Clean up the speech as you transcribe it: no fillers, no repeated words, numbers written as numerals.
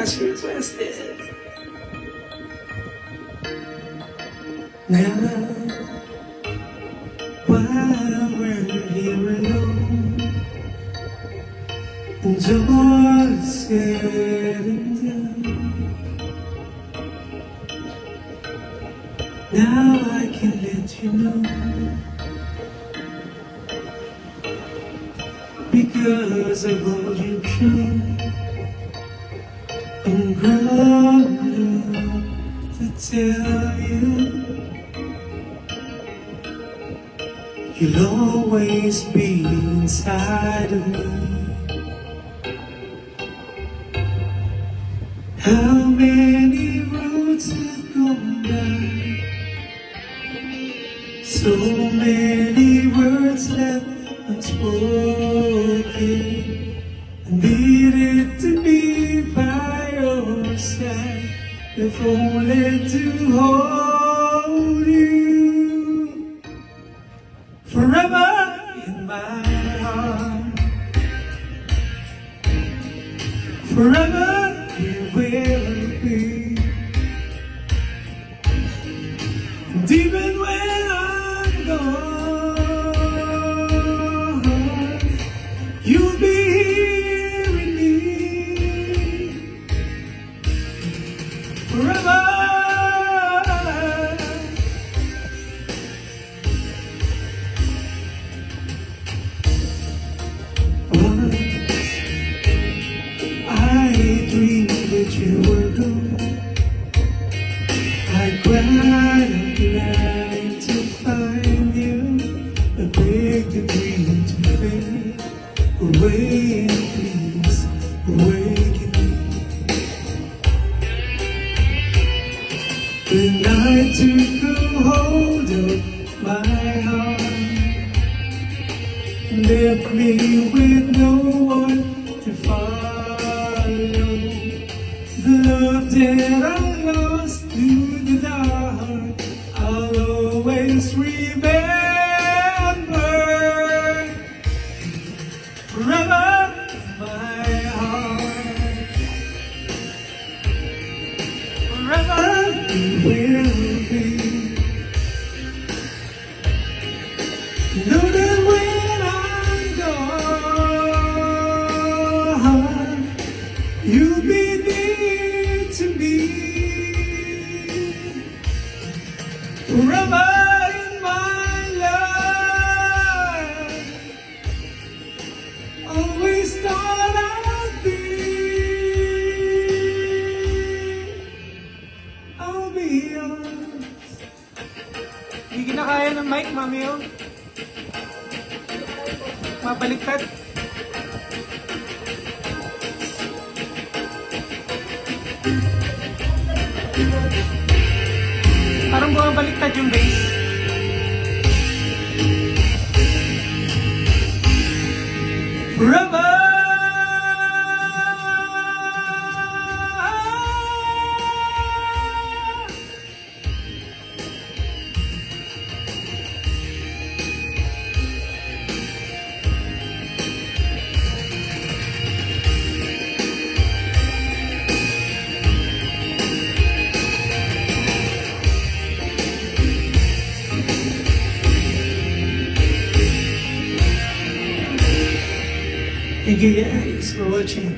as requested. Now, while we're here alone, and all is said and done, now I can let you know, because I hold you true and grown up to tell you, you'll always be inside of me. How many roads have gone by, so many words left unspoken, I needed to be by your side, if only to hold you forever in my heart. Forever you will be, and even when I'm gone, you'll be here with me forever. I dreamed that you were gone. I cried at night to find you. I begged the dream to fade away, and please awaken me. Then I took a hold of my heart, left me with no one to follow. The love that I lost through the dark, I'll always remember forever in my heart. Forever you will be. Know that when I'm gone, you'll be near to me forever in my life. Always thought I'll be yours. Hindi kinakaya ng mic, mami, oh. Mabaliktad. Parang bumabaliktad yung bass. Forever. Thank you guys for watching.